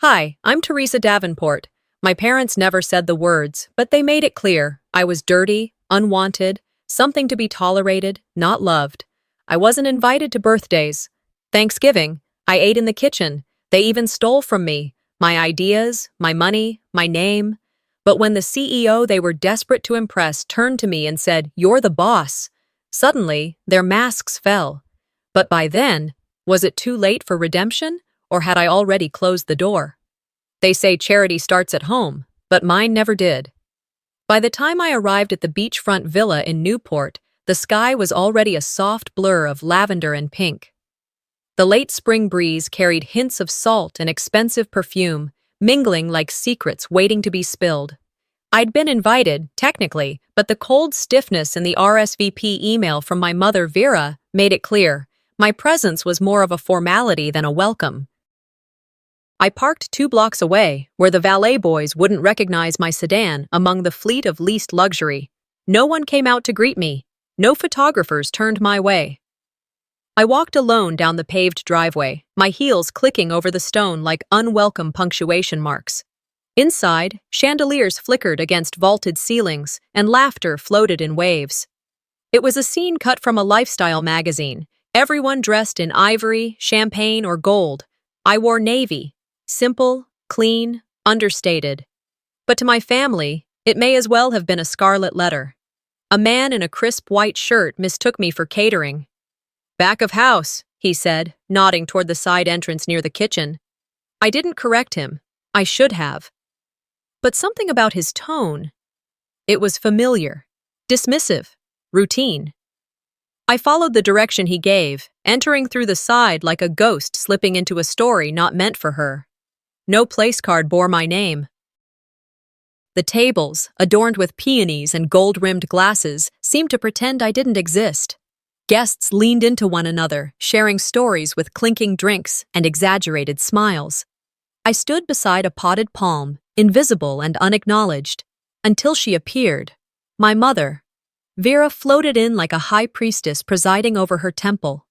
Hi, I'm Teresa Davenport. My parents never said the words, but they made it clear. I was dirty, unwanted, something to be tolerated, not loved. I wasn't invited to birthdays. Thanksgiving, I ate in the kitchen. They even stole from me, my ideas, my money, my name. But when the CEO they were desperate to impress turned to me and said, "You're the boss," suddenly, their masks fell. But by then, was it too late for redemption, or had I already closed the door? They say charity starts at home, but mine never did. By the time I arrived at the beachfront villa in Newport, the sky was already a soft blur of lavender and pink. The late spring breeze carried hints of salt and expensive perfume, mingling like secrets waiting to be spilled. I'd been invited, technically, but the cold stiffness in the RSVP email from my mother Vera made it clear my presence was more of a formality than a welcome. I parked 2 blocks away, where the valet boys wouldn't recognize my sedan among the fleet of leased luxury. No one came out to greet me. No photographers turned my way. I walked alone down the paved driveway, my heels clicking over the stone like unwelcome punctuation marks. Inside, chandeliers flickered against vaulted ceilings, and laughter floated in waves. It was a scene cut from a lifestyle magazine, everyone dressed in ivory, champagne, or gold. I wore navy. Simple, clean, understated. But to my family, it may as well have been a scarlet letter. A man in a crisp white shirt mistook me for catering. "Back of house," he said, nodding toward the side entrance near the kitchen. I didn't correct him. I should have. But something about his tone. It was familiar, dismissive, routine. I followed the direction he gave, entering through the side like a ghost slipping into a story not meant for her. No place card bore my name. The tables, adorned with peonies and gold-rimmed glasses, seemed to pretend I didn't exist. Guests leaned into one another, sharing stories with clinking drinks and exaggerated smiles. I stood beside a potted palm, invisible and unacknowledged, until she appeared. My mother. Vera floated in like a high priestess presiding over her temple.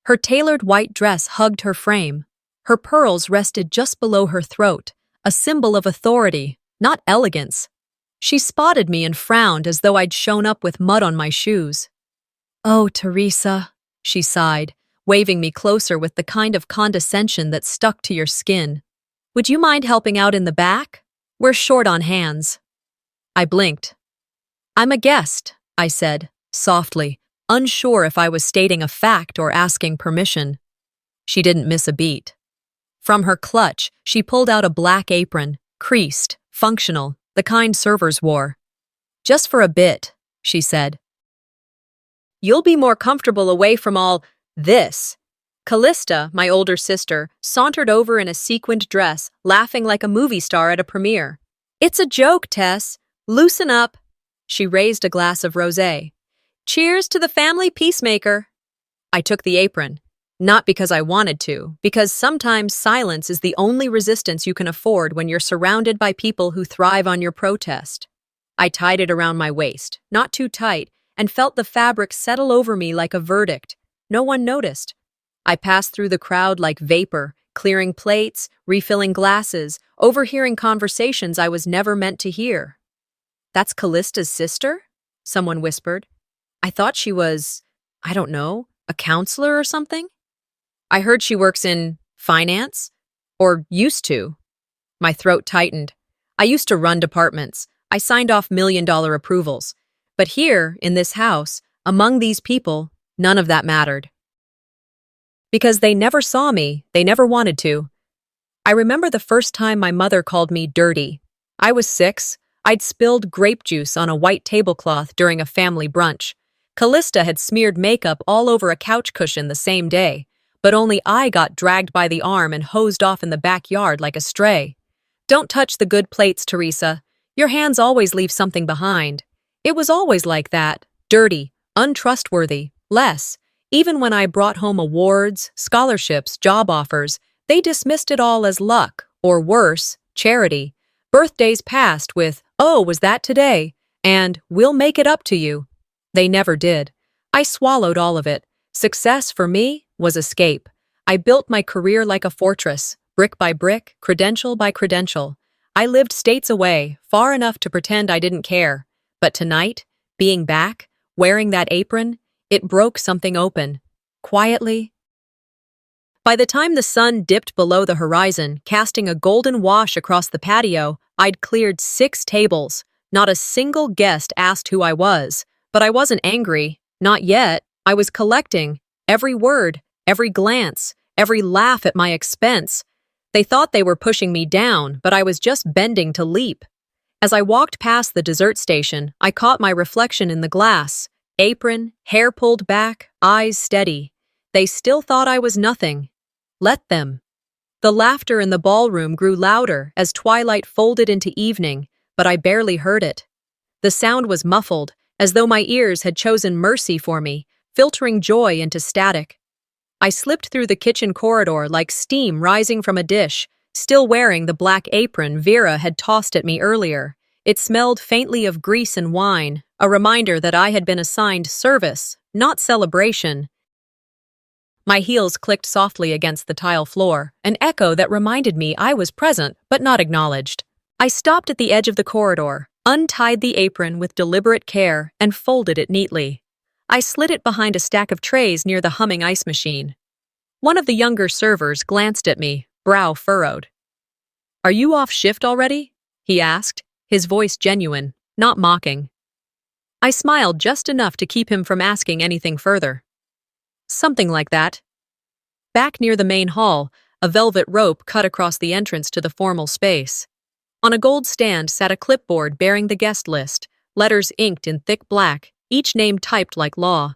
Her tailored white dress hugged her frame. Her pearls rested just below her throat, a symbol of authority, not elegance. She spotted me and frowned as though I'd shown up with mud on my shoes. "Oh, Teresa," she sighed, waving me closer with the kind of condescension that stuck to your skin. "Would you mind helping out in the back? We're short on hands." I blinked. "I'm a guest," I said, softly, unsure if I was stating a fact or asking permission. She didn't miss a beat. From her clutch, she pulled out a black apron, creased, functional, the kind servers wore. "Just for a bit," she said. "You'll be more comfortable away from all this." Callista, my older sister, sauntered over in a sequined dress, laughing like a movie star at a premiere. "It's a joke, Tess. Loosen up." She raised a glass of rosé. "Cheers to the family peacemaker." I took the apron. Not because I wanted to, because sometimes silence is the only resistance you can afford when you're surrounded by people who thrive on your protest. I tied it around my waist, not too tight, and felt the fabric settle over me like a verdict. No one noticed. I passed through the crowd like vapor, clearing plates, refilling glasses, overhearing conversations I was never meant to hear. "That's Callista's sister?" someone whispered. "I thought she was, I don't know, a counselor or something?" "I heard she works in finance? Or used to." My throat tightened. I used to run departments. I signed off million-dollar approvals. But here, in this house, among these people, none of that mattered. Because they never saw me, they never wanted to. I remember the first time my mother called me dirty. I was 6. I'd spilled grape juice on a white tablecloth during a family brunch. Callista had smeared makeup all over a couch cushion the same day. But only I got dragged by the arm and hosed off in the backyard like a stray. "Don't touch the good plates, Teresa. Your hands always leave something behind." It was always like that, dirty, untrustworthy, less. Even when I brought home awards, scholarships, job offers, they dismissed it all as luck, or worse, charity. Birthdays passed with, "Oh, was that today?" and "We'll make it up to you." They never did. I swallowed all of it. Success, for me, was escape. I built my career like a fortress, brick by brick, credential by credential. I lived states away, far enough to pretend I didn't care. But tonight, being back, wearing that apron, it broke something open. Quietly. By the time the sun dipped below the horizon, casting a golden wash across the patio, I'd cleared 6 tables. Not a single guest asked who I was. But I wasn't angry. Not yet. I was collecting. Every word, every glance, every laugh at my expense. They thought they were pushing me down, but I was just bending to leap. As I walked past the dessert station, I caught my reflection in the glass. Apron, hair pulled back, eyes steady. They still thought I was nothing. Let them. The laughter in the ballroom grew louder as twilight folded into evening, but I barely heard it. The sound was muffled, as though my ears had chosen mercy for me, filtering joy into static. I slipped through the kitchen corridor like steam rising from a dish, still wearing the black apron Vera had tossed at me earlier. It smelled faintly of grease and wine, a reminder that I had been assigned service, not celebration. My heels clicked softly against the tile floor, an echo that reminded me I was present but not acknowledged. I stopped at the edge of the corridor, untied the apron with deliberate care, and folded it neatly. I slid it behind a stack of trays near the humming ice machine. One of the younger servers glanced at me, brow furrowed. "Are you off shift already?" he asked, his voice genuine, not mocking. I smiled just enough to keep him from asking anything further. "Something like that." Back near the main hall, a velvet rope cut across the entrance to the formal space. On a gold stand sat a clipboard bearing the guest list, letters inked in thick black, each name typed like law.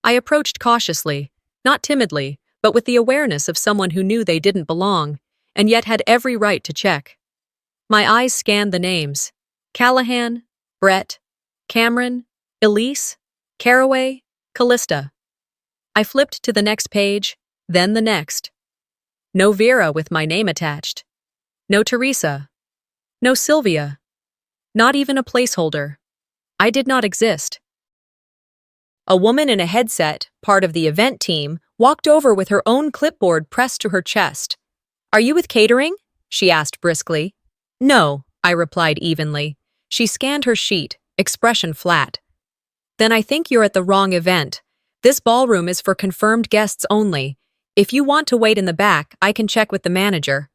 I approached cautiously, not timidly, but with the awareness of someone who knew they didn't belong, and yet had every right to check. My eyes scanned the names: Callahan, Brett, Cameron, Elise, Caraway, Callista. I flipped to the next page, then the next. No Vera with my name attached. No Teresa. No Sylvia. Not even a placeholder. I did not exist. A woman in a headset, part of the event team, walked over with her own clipboard pressed to her chest. "Are you with catering?" she asked briskly. "No," I replied evenly. She scanned her sheet, expression flat. "Then I think you're at the wrong event. This ballroom is for confirmed guests only. If you want to wait in the back, I can check with the manager."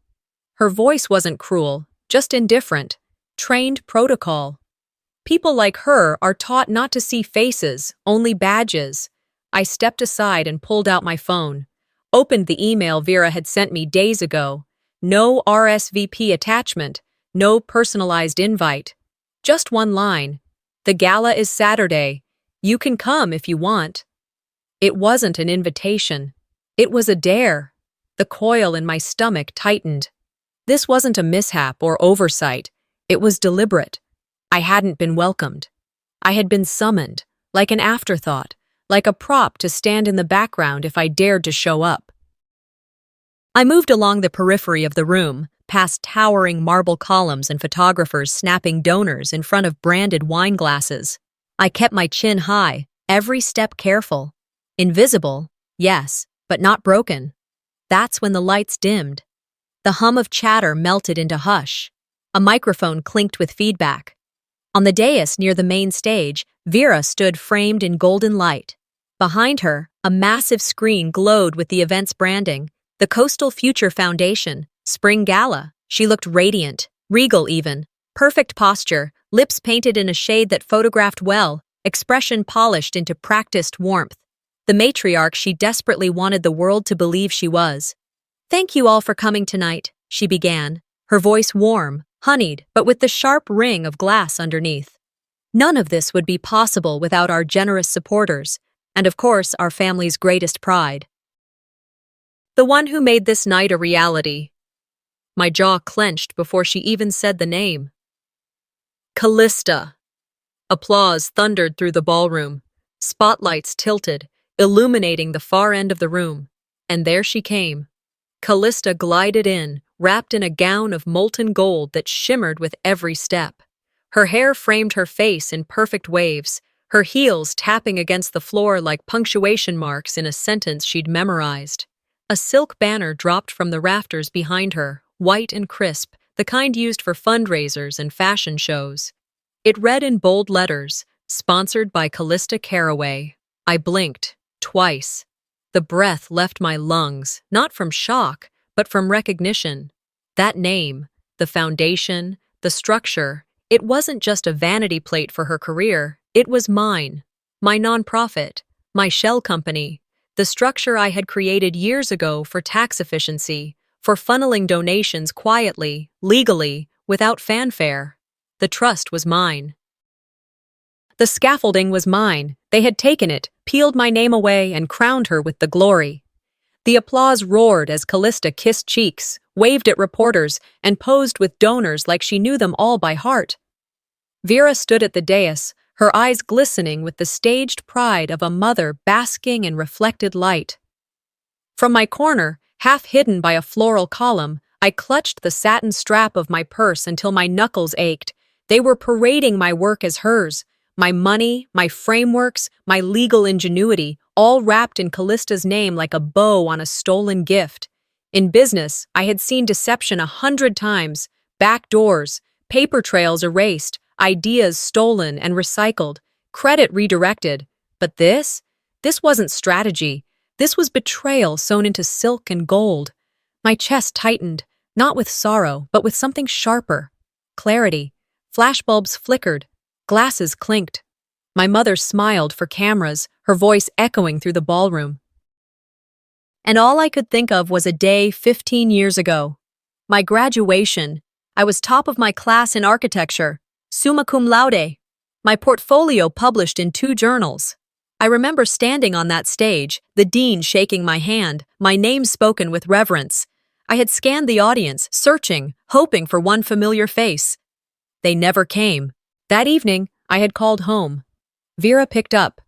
Her voice wasn't cruel, just indifferent. Trained protocol. People like her are taught not to see faces, only badges. I stepped aside and pulled out my phone. Opened the email Vera had sent me days ago. No RSVP attachment, no personalized invite. Just one line. "The gala is Saturday. You can come if you want." It wasn't an invitation. It was a dare. The coil in my stomach tightened. This wasn't a mishap or oversight. It was deliberate. I hadn't been welcomed. I had been summoned, like an afterthought, like a prop to stand in the background if I dared to show up. I moved along the periphery of the room, past towering marble columns and photographers snapping donors in front of branded wine glasses. I kept my chin high, every step careful. Invisible, yes, but not broken. That's when the lights dimmed. The hum of chatter melted into hush. A microphone clinked with feedback. On the dais near the main stage, Vera stood framed in golden light. Behind her, a massive screen glowed with the event's branding. The Coastal Future Foundation, Spring Gala. She looked radiant, regal even. Perfect posture, lips painted in a shade that photographed well, expression polished into practiced warmth. The matriarch she desperately wanted the world to believe she was. "Thank you all for coming tonight," she began, her voice warm, honeyed, but with the sharp ring of glass underneath. None of this would be possible without our generous supporters, and of course our family's greatest pride. The one who made this night a reality. My jaw clenched before she even said the name. Callista. Applause thundered through the ballroom. Spotlights tilted, illuminating the far end of the room. And there she came. Callista glided in, wrapped in a gown of molten gold that shimmered with every step. Her hair framed her face in perfect waves, her heels tapping against the floor like punctuation marks in a sentence she'd memorized. A silk banner dropped from the rafters behind her, white and crisp, the kind used for fundraisers and fashion shows. It read in bold letters, "Sponsored by Callista Caraway." I blinked, twice. The breath left my lungs, not from shock, but from recognition. That name, the foundation, the structure, it wasn't just a vanity plate for her career, it was mine. My nonprofit, my shell company, the structure I had created years ago for tax efficiency, for funneling donations quietly, legally, without fanfare. The trust was mine. The scaffolding was mine. They had taken it, peeled my name away, and crowned her with the glory. The applause roared as Callista kissed cheeks, waved at reporters, and posed with donors like she knew them all by heart. Vera stood at the dais, her eyes glistening with the staged pride of a mother basking in reflected light. From my corner, half hidden by a floral column, I clutched the satin strap of my purse until my knuckles ached. They were parading my work as hers, my money, my frameworks, my legal ingenuity, all wrapped in Callista's name like a bow on a stolen gift. In business, I had seen deception 100 times, back doors, paper trails erased, ideas stolen and recycled, credit redirected. But this wasn't strategy. This was betrayal sewn into silk and gold. My chest tightened, not with sorrow, but with something sharper. Clarity. Flashbulbs flickered. Glasses clinked. My mother smiled for cameras, her voice echoing through the ballroom. And all I could think of was a day 15 years ago. My graduation. I was top of my class in architecture, summa cum laude. My portfolio published in 2 journals. I remember standing on that stage, the dean shaking my hand, my name spoken with reverence. I had scanned the audience, searching, hoping for one familiar face. They never came. That evening, I had called home. Vera picked up.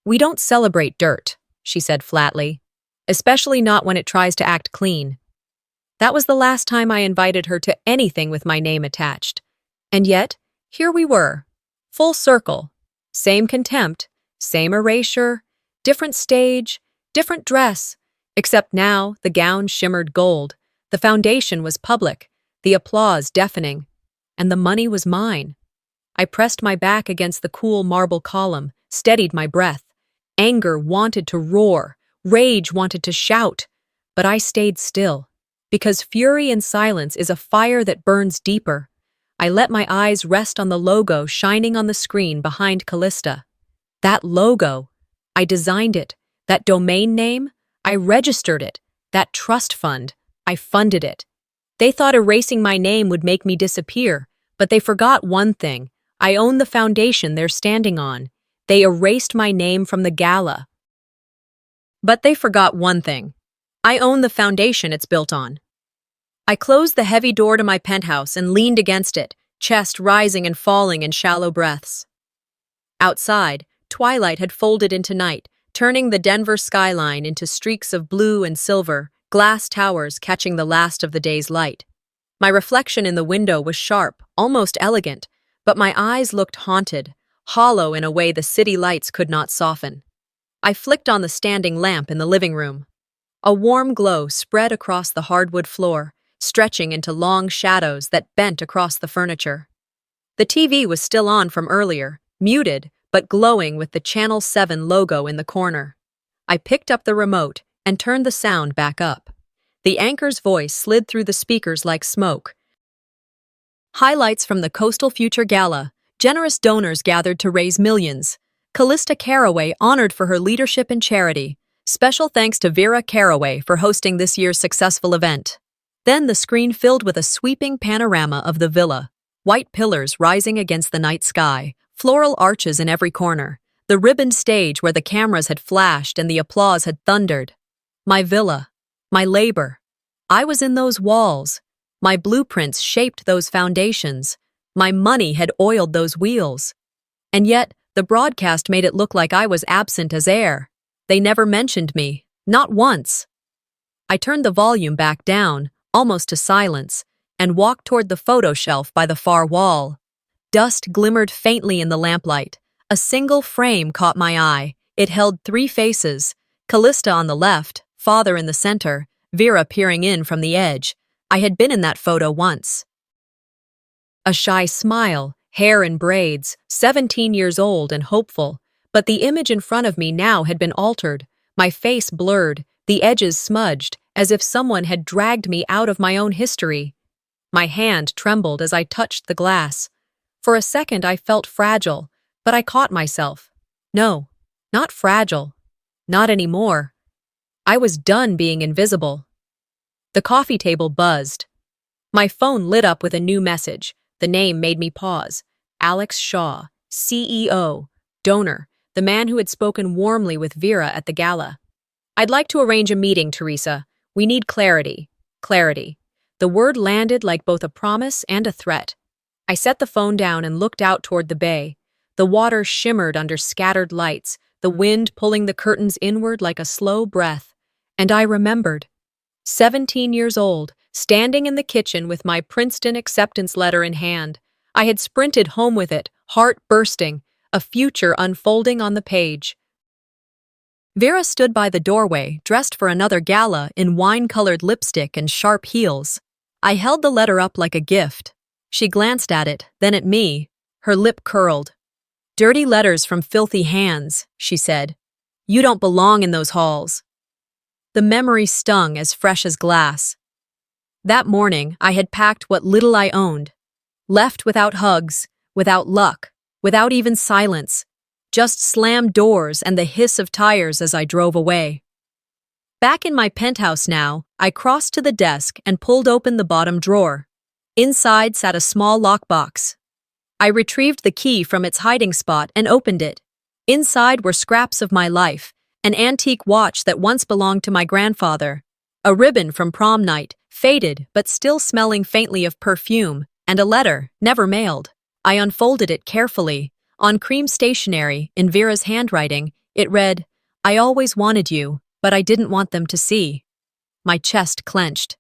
"We don't celebrate dirt," she said flatly, "especially not when it tries to act clean." That was the last time I invited her to anything with my name attached. And yet, here we were, full circle, same contempt, same erasure, different stage, different dress, except now the gown shimmered gold, the foundation was public, the applause deafening, and the money was mine. I pressed my back against the cool marble column, steadied my breath. Anger wanted to roar, rage wanted to shout, but I stayed still, because fury in silence is a fire that burns deeper. I let my eyes rest on the logo shining on the screen behind Callista. That logo, I designed it. That domain name, I registered it. That trust fund, I funded it. They thought erasing my name would make me disappear, but they forgot one thing. I own the foundation they're standing on. They erased my name from the gala. But they forgot one thing. I own the foundation it's built on. I closed the heavy door to my penthouse and leaned against it, chest rising and falling in shallow breaths. Outside, twilight had folded into night, turning the Denver skyline into streaks of blue and silver, glass towers catching the last of the day's light. My reflection in the window was sharp, almost elegant, but my eyes looked haunted, hollow in a way the city lights could not soften. I flicked on the standing lamp in the living room. A warm glow spread across the hardwood floor, stretching into long shadows that bent across the furniture. The TV was still on from earlier, muted, but glowing with the Channel 7 logo in the corner. I picked up the remote and turned the sound back up. The anchor's voice slid through the speakers like smoke. Highlights from the Coastal Future Gala. Generous donors gathered to raise millions. Callista Caraway honored for her leadership and charity. Special thanks to Vera Caraway for hosting this year's successful event. Then the screen filled with a sweeping panorama of the villa. White pillars rising against the night sky, floral arches in every corner, the ribboned stage where the cameras had flashed and the applause had thundered. My villa, my labor. I was in those walls. My blueprints shaped those foundations. My money had oiled those wheels. And yet, the broadcast made it look like I was absent as air. They never mentioned me, not once. I turned the volume back down, almost to silence, and walked toward the photo shelf by the far wall. Dust glimmered faintly in the lamplight. A single frame caught my eye. It held 3 faces. Callista on the left, father in the center, Vera peering in from the edge. I had been in that photo once. A shy smile, hair in braids, 17 years old and hopeful. But the image in front of me now had been altered, my face blurred, the edges smudged, as if someone had dragged me out of my own history. My hand trembled as I touched the glass. For a second I felt fragile, but I caught myself. No, not fragile. Not anymore. I was done being invisible. The coffee table buzzed. My phone lit up with a new message. The name made me pause. Alex Shaw, CEO, donor, the man who had spoken warmly with Vera at the gala. I'd like to arrange a meeting, Teresa. We need clarity. Clarity. The word landed like both a promise and a threat. I set the phone down and looked out toward the bay. The water shimmered under scattered lights, the wind pulling the curtains inward like a slow breath. And I remembered. 17 years old, standing in the kitchen with my Princeton acceptance letter in hand. I had sprinted home with it, heart bursting, a future unfolding on the page. Vera stood by the doorway, dressed for another gala in wine-colored lipstick and sharp heels. I held the letter up like a gift. She glanced at it, then at me, her lip curled. "Dirty letters from filthy hands," she said. "You don't belong in those halls." The memory stung as fresh as glass. That morning, I had packed what little I owned. Left without hugs, without luck, without even silence. Just slammed doors and the hiss of tires as I drove away. Back in my penthouse now, I crossed to the desk and pulled open the bottom drawer. Inside sat a small lockbox. I retrieved the key from its hiding spot and opened it. Inside were scraps of my life, an antique watch that once belonged to my grandfather, a ribbon from prom night, faded but still smelling faintly of perfume, and a letter, never mailed. I unfolded it carefully. On cream stationery, in Vera's handwriting, it read, "I always wanted you, but I didn't want them to see." My chest clenched.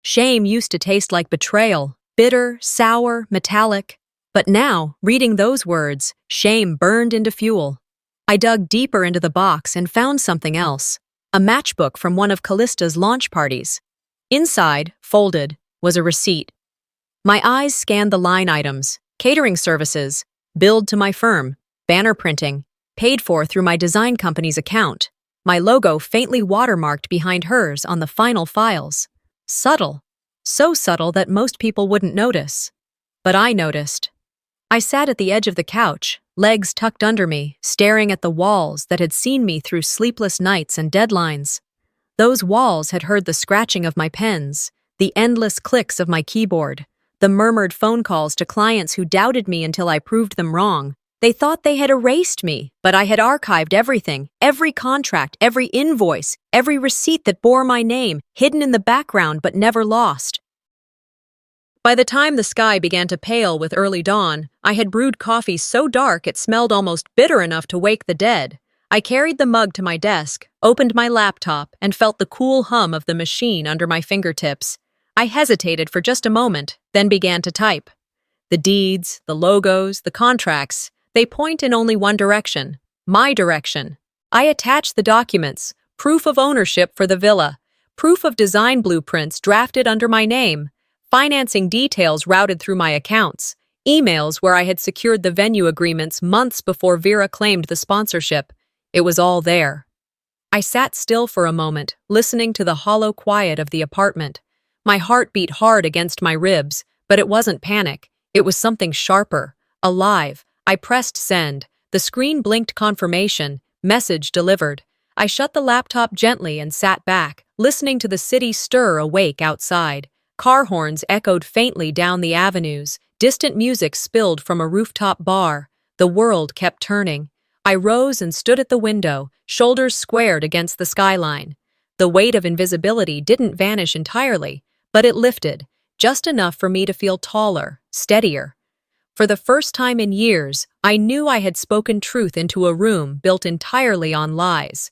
Shame used to taste like betrayal, bitter, sour, metallic. But now, reading those words, shame burned into fuel. I dug deeper into the box and found something else, a matchbook from one of Callista's launch parties. Inside, folded, was a receipt. My eyes scanned the line items, catering services, billed to my firm, banner printing, paid for through my design company's account, my logo faintly watermarked behind hers on the final files. Subtle. So subtle that most people wouldn't notice. But I noticed. I sat at the edge of the couch, legs tucked under me, staring at the walls that had seen me through sleepless nights and deadlines. Those walls had heard the scratching of my pens, the endless clicks of my keyboard, the murmured phone calls to clients who doubted me until I proved them wrong. They thought they had erased me, but I had archived everything, every contract, every invoice, every receipt that bore my name, hidden in the background but never lost. By the time the sky began to pale with early dawn, I had brewed coffee so dark it smelled almost bitter enough to wake the dead. I carried the mug to my desk, opened my laptop, and felt the cool hum of the machine under my fingertips. I hesitated for just a moment, then began to type. The deeds, the logos, the contracts, they point in only one direction, my direction. I attached the documents, proof of ownership for the villa, proof of design blueprints drafted under my name, financing details routed through my accounts, emails where I had secured the venue agreements months before Vera claimed the sponsorship. It was all there. I sat still for a moment, listening to the hollow quiet of the apartment. My heart beat hard against my ribs, but it wasn't panic. It was something sharper, alive. I pressed send. The screen blinked confirmation. Message delivered. I shut the laptop gently and sat back, listening to the city stir awake outside. Car horns echoed faintly down the avenues. Distant music spilled from a rooftop bar. The world kept turning. I rose and stood at the window, shoulders squared against the skyline. The weight of invisibility didn't vanish entirely, but it lifted, just enough for me to feel taller, steadier. For the first time in years, I knew I had spoken truth into a room built entirely on lies.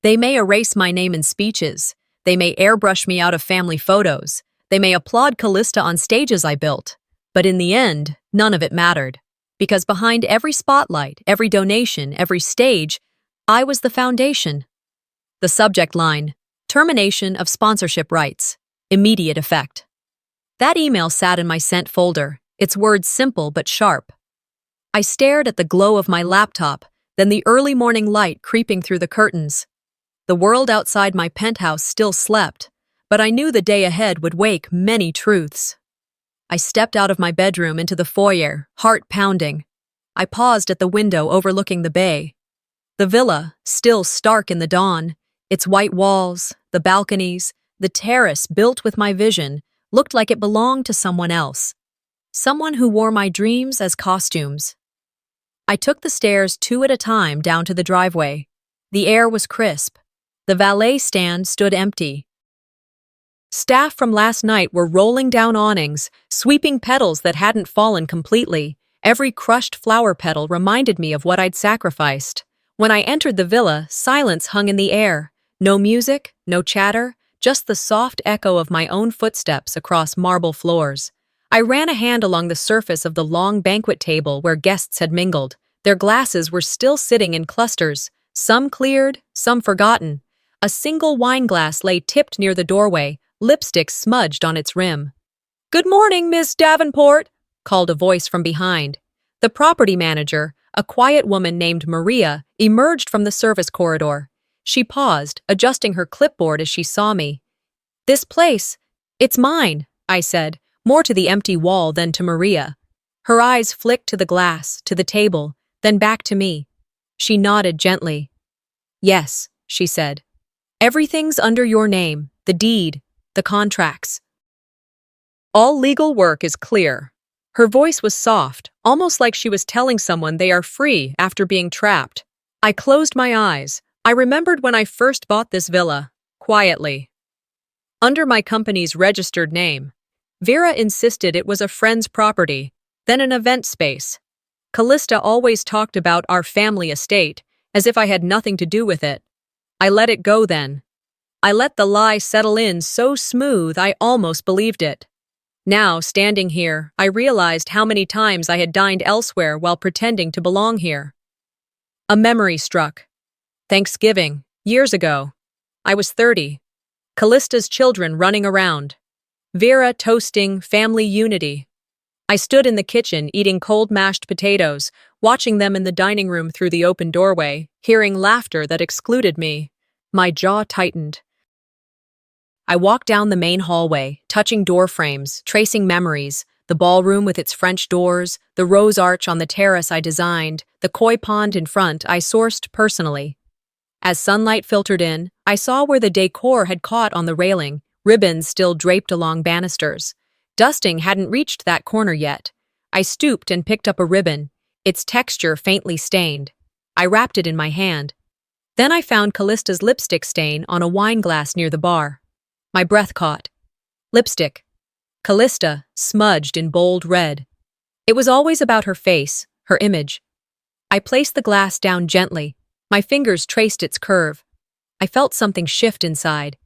They may erase my name in speeches. They may airbrush me out of family photos. They may applaud Callista on stages I built. But in the end, none of it mattered. Because behind every spotlight, every donation, every stage, I was the foundation. The subject line: termination of sponsorship rights. Immediate effect. That email sat in my sent folder, its words simple but sharp. I stared at the glow of my laptop, then the early morning light creeping through the curtains. The world outside my penthouse still slept, but I knew the day ahead would wake many truths. I stepped out of my bedroom into the foyer, heart pounding. I paused at the window overlooking the bay. The villa, still stark in the dawn, its white walls, the balconies, the terrace built with my vision, looked like it belonged to someone else. Someone who wore my dreams as costumes. I took the stairs two at a time down to the driveway. The air was crisp. The valet stand stood empty. Staff from last night were rolling down awnings, sweeping petals that hadn't fallen completely. Every crushed flower petal reminded me of what I'd sacrificed. When I entered the villa, silence hung in the air. No music, no chatter, just the soft echo of my own footsteps across marble floors. I ran a hand along the surface of the long banquet table where guests had mingled. Their glasses were still sitting in clusters, some cleared, some forgotten. A single wine glass lay tipped near the doorway, lipstick smudged on its rim. "Good morning, Miss Davenport," called a voice from behind. The property manager, a quiet woman named Maria, emerged from the service corridor. She paused, adjusting her clipboard as she saw me. "This place, it's mine," I said, more to the empty wall than to Maria. Her eyes flicked to the glass, to the table, then back to me. She nodded gently. "Yes," she said. "Everything's under your name, the deed, the contracts. All legal work is clear." Her voice was soft, almost like she was telling someone they are free after being trapped. I closed my eyes. I remembered when I first bought this villa, quietly. Under my company's registered name. Vera insisted it was a friend's property, then an event space. Callista always talked about our family estate, as if I had nothing to do with it. I let it go then. I let the lie settle in so smooth I almost believed it. Now, standing here, I realized how many times I had dined elsewhere while pretending to belong here. A memory struck. Thanksgiving, years ago. I was 30. Callista's children running around. Vera toasting family unity. I stood in the kitchen eating cold mashed potatoes, watching them in the dining room through the open doorway, hearing laughter that excluded me. My jaw tightened. I walked down the main hallway, touching door frames, tracing memories, the ballroom with its French doors, the rose arch on the terrace I designed, the koi pond in front I sourced personally. As sunlight filtered in, I saw where the decor had caught on the railing, ribbons still draped along banisters. Dusting hadn't reached that corner yet. I stooped and picked up a ribbon, its texture faintly stained. I wrapped it in my hand. Then I found Callista's lipstick stain on a wine glass near the bar. My breath caught. Lipstick. Callista, smudged in bold red. It was always about her face, her image. I placed the glass down gently. My fingers traced its curve. I felt something shift inside.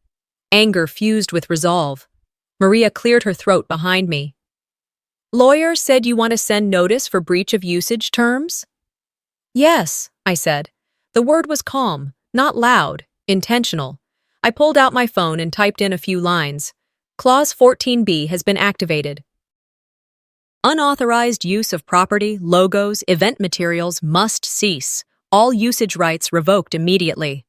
Anger fused with resolve. Maria cleared her throat behind me. "Lawyer said you want to send notice for breach of usage terms?" "Yes," I said. The word was calm, not loud, intentional. I pulled out my phone and typed in a few lines. Clause 14B has been activated. Unauthorized use of property, logos, event materials must cease. All usage rights revoked immediately.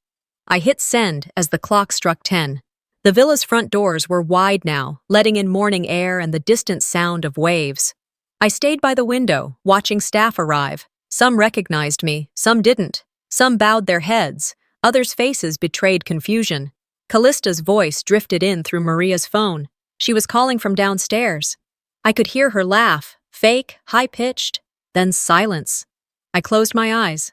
I hit send as the clock struck 10. The villa's front doors were wide now, letting in morning air and the distant sound of waves. I stayed by the window, watching staff arrive. Some recognized me, some didn't. Some bowed their heads, others' faces betrayed confusion. Callista's voice drifted in through Maria's phone. She was calling from downstairs. I could hear her laugh, fake, high-pitched, then silence. I closed my eyes.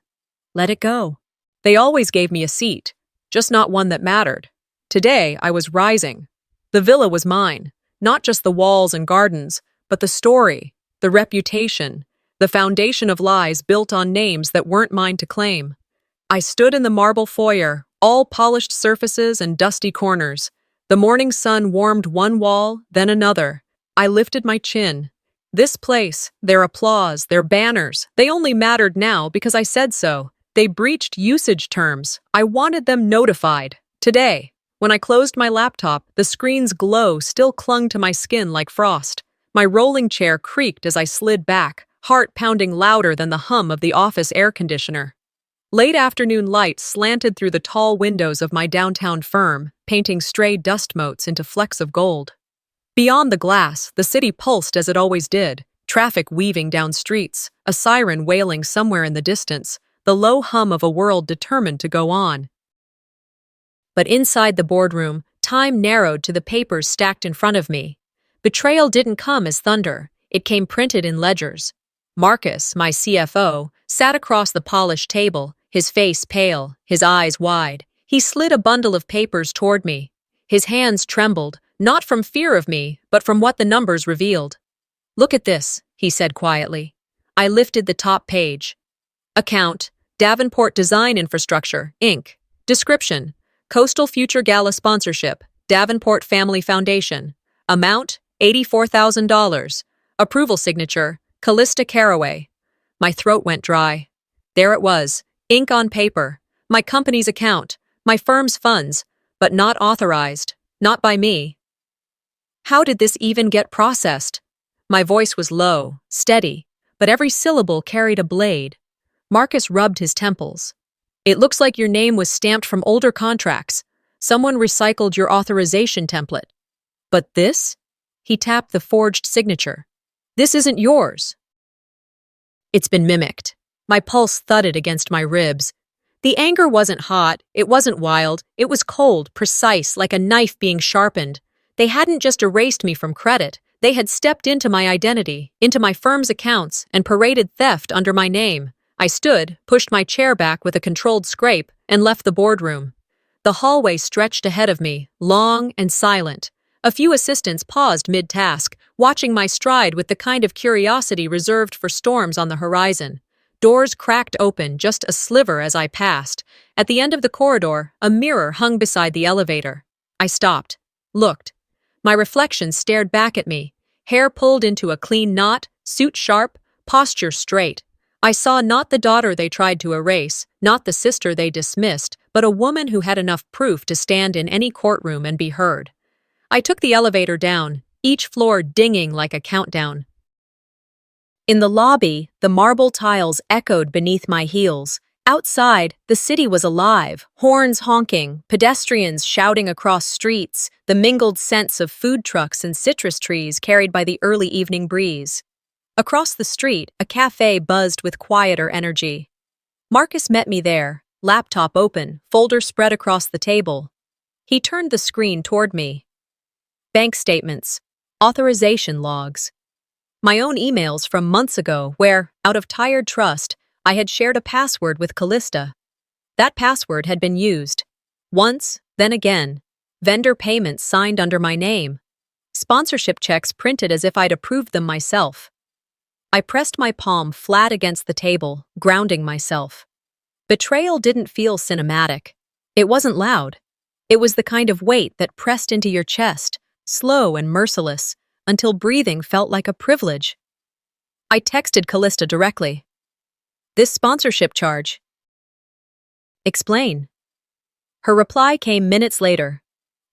Let it go. They always gave me a seat, just not one that mattered. Today, I was rising. The villa was mine, not just the walls and gardens, but the story, the reputation, the foundation of lies built on names that weren't mine to claim. I stood in the marble foyer, all polished surfaces and dusty corners. The morning sun warmed one wall, then another. I lifted my chin. This place, their applause, their banners, they only mattered now because I said so. They breached usage terms. I wanted them notified. Today, when I closed my laptop, the screen's glow still clung to my skin like frost. My rolling chair creaked as I slid back, heart pounding louder than the hum of the office air conditioner. Late afternoon light slanted through the tall windows of my downtown firm, painting stray dust motes into flecks of gold. Beyond the glass, the city pulsed as it always did, traffic weaving down streets, a siren wailing somewhere in the distance, the low hum of a world determined to go on. But inside the boardroom, time narrowed to the papers stacked in front of me. Betrayal didn't come as thunder, it came printed in ledgers. Marcus, my CFO, sat across the polished table, his face pale, his eyes wide. He slid a bundle of papers toward me. His hands trembled, not from fear of me, but from what the numbers revealed. "Look at this," he said quietly. I lifted the top page. Account, Davenport Design Infrastructure, Inc. Description, Coastal Future Gala Sponsorship, Davenport Family Foundation. Amount, $84,000. Approval signature, Callista Caraway. My throat went dry. There it was, ink on paper, my company's account, my firm's funds, but not authorized, not by me. How did this even get processed? My voice was low, steady, but every syllable carried a blade. Marcus rubbed his temples. "It looks like your name was stamped from older contracts. Someone recycled your authorization template. But this?" He tapped the forged signature. "This isn't yours." "It's been mimicked." My pulse thudded against my ribs. The anger wasn't hot, it wasn't wild, it was cold, precise, like a knife being sharpened. They hadn't just erased me from credit, they had stepped into my identity, into my firm's accounts, and paraded theft under my name. I stood, pushed my chair back with a controlled scrape, and left the boardroom. The hallway stretched ahead of me, long and silent. A few assistants paused mid-task, watching my stride with the kind of curiosity reserved for storms on the horizon. Doors cracked open, just a sliver as I passed. At the end of the corridor, a mirror hung beside the elevator. I stopped, looked. My reflection stared back at me, hair pulled into a clean knot, suit sharp, posture straight. I saw not the daughter they tried to erase, not the sister they dismissed, but a woman who had enough proof to stand in any courtroom and be heard. I took the elevator down, each floor dinging like a countdown. In the lobby, the marble tiles echoed beneath my heels. Outside, the city was alive, horns honking, pedestrians shouting across streets, the mingled scents of food trucks and citrus trees carried by the early evening breeze. Across the street, a cafe buzzed with quieter energy. Marcus met me there, laptop open, folder spread across the table. He turned the screen toward me. Bank statements, authorization logs. My own emails from months ago where, out of tired trust, I had shared a password with Callista. That password had been used. Once, then again. Vendor payments signed under my name. Sponsorship checks printed as if I'd approved them myself. I pressed my palm flat against the table, grounding myself. Betrayal didn't feel cinematic. It wasn't loud. It was the kind of weight that pressed into your chest, slow and merciless, until breathing felt like a privilege. I texted Callista directly. "This sponsorship charge." "Explain." Her reply came minutes later.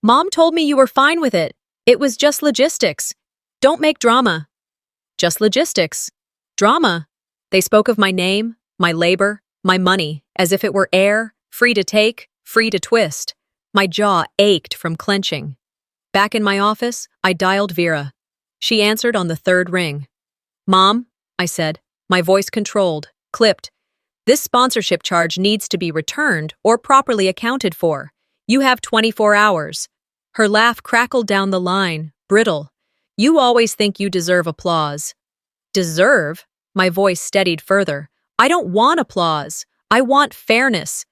"Mom told me you were fine with it. It was just logistics. Don't make drama." Just logistics. Drama. They spoke of my name, my labor, my money, as if it were air, free to take, free to twist. My jaw ached from clenching. Back in my office, I dialed Vera. She answered on the third ring. "Mom," I said, my voice controlled, clipped. "This sponsorship charge needs to be returned or properly accounted for. You have 24 hours. Her laugh crackled down the line, brittle. "You always think you deserve applause." "Deserve?" My voice steadied further. "I don't want applause. I want fairness."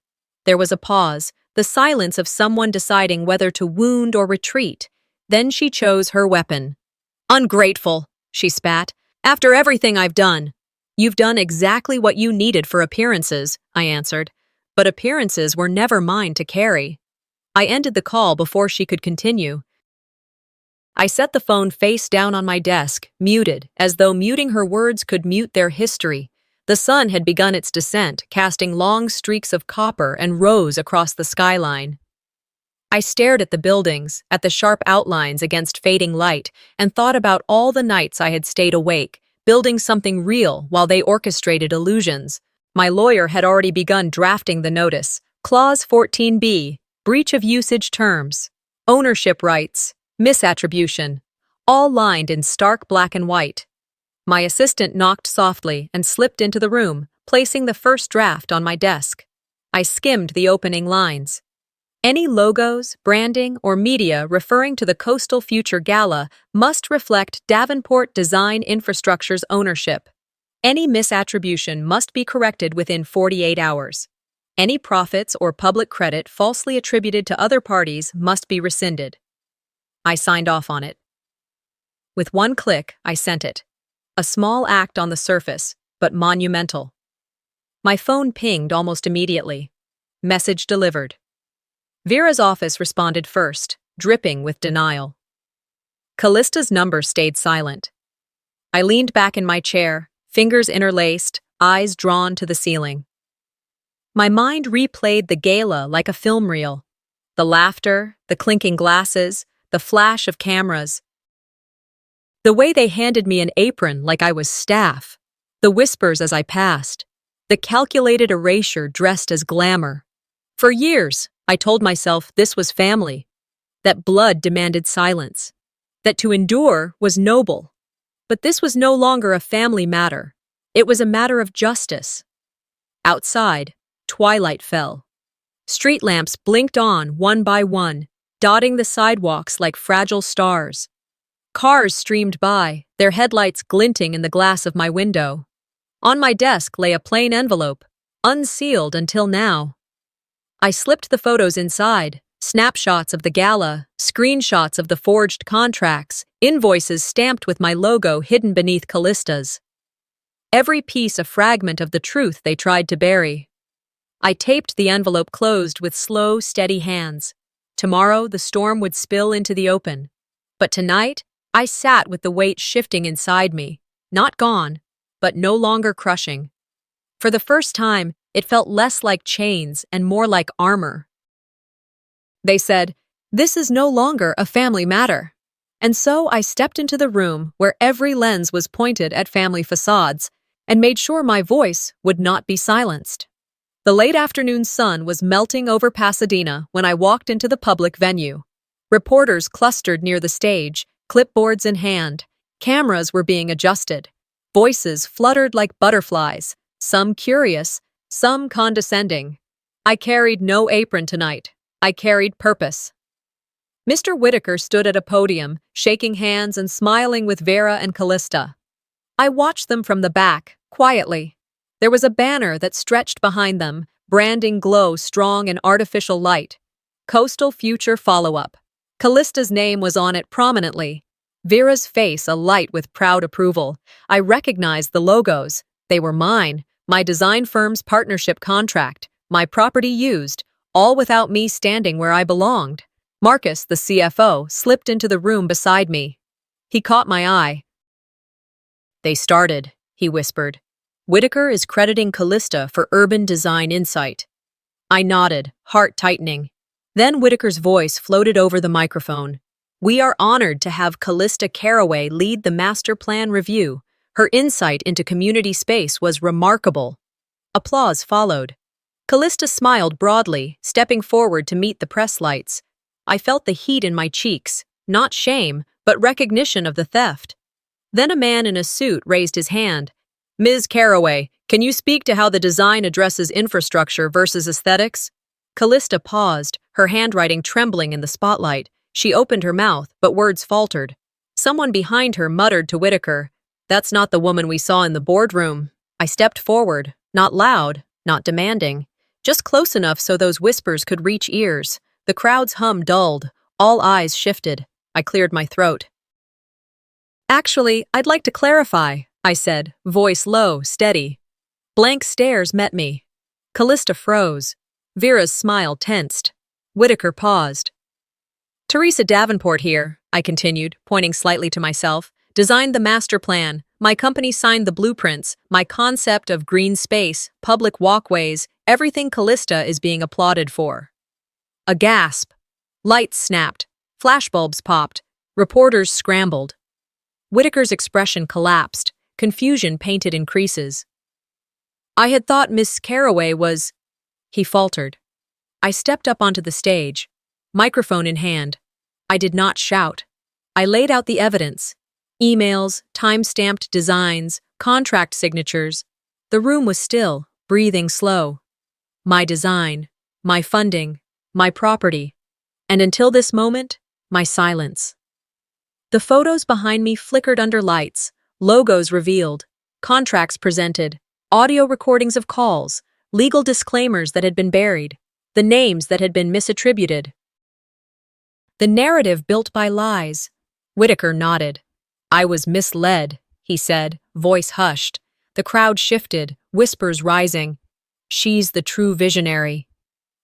There was a pause, the silence of someone deciding whether to wound or retreat. Then she chose her weapon. "Ungrateful," she spat. "After everything I've done." "You've done exactly what you needed for appearances," I answered. But appearances were never mine to carry. I ended the call before she could continue. I set the phone face down on my desk, muted, as though muting her words could mute their history. The sun had begun its descent, casting long streaks of copper and rose across the skyline. I stared at the buildings, at the sharp outlines against fading light, and thought about all the nights I had stayed awake, building something real while they orchestrated illusions. My lawyer had already begun drafting the notice. Clause 14B, breach of usage terms, ownership rights, misattribution, all lined in stark black and white. My assistant knocked softly and slipped into the room, placing the first draft on my desk. I skimmed the opening lines. Any logos, branding, or media referring to the Coastal Future Gala must reflect Davenport Design Infrastructure's ownership. Any misattribution must be corrected within 48 hours. Any profits or public credit falsely attributed to other parties must be rescinded. I signed off on it. With one click, I sent it. A small act on the surface, but monumental. My phone pinged almost immediately. Message delivered. Vera's office responded first, dripping with denial. Callista's number stayed silent. I leaned back in my chair, fingers interlaced, eyes drawn to the ceiling. My mind replayed the gala like a film reel. The laughter, the clinking glasses, the flash of cameras. The way they handed me an apron like I was staff. The whispers as I passed. The calculated erasure dressed as glamour. For years, I told myself this was family. That blood demanded silence. That to endure was noble. But this was no longer a family matter. It was a matter of justice. Outside, twilight fell. Street lamps blinked on one by one, dotting the sidewalks like fragile stars. Cars streamed by, their headlights glinting in the glass of my window. On my desk lay a plain envelope, unsealed until now. I slipped the photos inside, snapshots of the gala, screenshots of the forged contracts, invoices stamped with my logo hidden beneath Callista's. Every piece a fragment of the truth they tried to bury. I taped the envelope closed with slow, steady hands. Tomorrow, the storm would spill into the open. But tonight, I sat with the weight shifting inside me, not gone, but no longer crushing. For the first time, it felt less like chains and more like armor. They said, "This is no longer a family matter." And so I stepped into the room where every lens was pointed at family facades and made sure my voice would not be silenced. The late afternoon sun was melting over Pasadena when I walked into the public venue. Reporters clustered near the stage, clipboards in hand. Cameras were being adjusted. Voices fluttered like butterflies, some curious, some condescending. I carried no apron tonight. I carried purpose. Mr. Whitaker stood at a podium, shaking hands and smiling with Vera and Callista. I watched them from the back, quietly. There was a banner that stretched behind them, branding glow strong in artificial light. Coastal Future Follow-Up. Callista's name was on it prominently. Vera's face alight with proud approval. I recognized the logos. They were mine, my design firm's partnership contract, my property used, all without me standing where I belonged. Marcus, the CFO, slipped into the room beside me. He caught my eye. "They started," he whispered. "Whitaker is crediting Callista for urban design insight." I nodded, heart tightening. Then Whitaker's voice floated over the microphone. "We are honored to have Callista Caraway lead the master plan review. Her insight into community space was remarkable." Applause followed. Callista smiled broadly, stepping forward to meet the press lights. I felt the heat in my cheeks, not shame, but recognition of the theft. Then a man in a suit raised his hand. "Ms. Caraway, can you speak to how the design addresses infrastructure versus aesthetics?" Callista paused, her handwriting trembling in the spotlight. She opened her mouth, but words faltered. Someone behind her muttered to Whitaker, "That's not the woman we saw in the boardroom." I stepped forward, not loud, not demanding, just close enough so those whispers could reach ears. The crowd's hum dulled, all eyes shifted. I cleared my throat. "Actually, I'd like to clarify," I said, voice low, steady. Blank stares met me. Callista froze. Vera's smile tensed. Whitaker paused. "Teresa Davenport here," I continued, pointing slightly to myself, "designed the master plan. My company signed the blueprints, my concept of green space, public walkways, everything Callista is being applauded for." A gasp. Lights snapped. Flashbulbs popped. Reporters scrambled. Whitaker's expression collapsed. Confusion painted in creases. I had thought Miss Carraway was... He faltered. I stepped up onto the stage, microphone in hand. I did not shout. I laid out the evidence. Emails, time-stamped designs, contract signatures. The room was still, breathing slow. My design, my funding, my property. And until this moment, my silence. The photos behind me flickered under lights, logos revealed, contracts presented, audio recordings of calls, legal disclaimers that had been buried, the names that had been misattributed. The narrative built by lies. Whitaker nodded. I was misled, he said, voice hushed. The crowd shifted, whispers rising. She's the true visionary.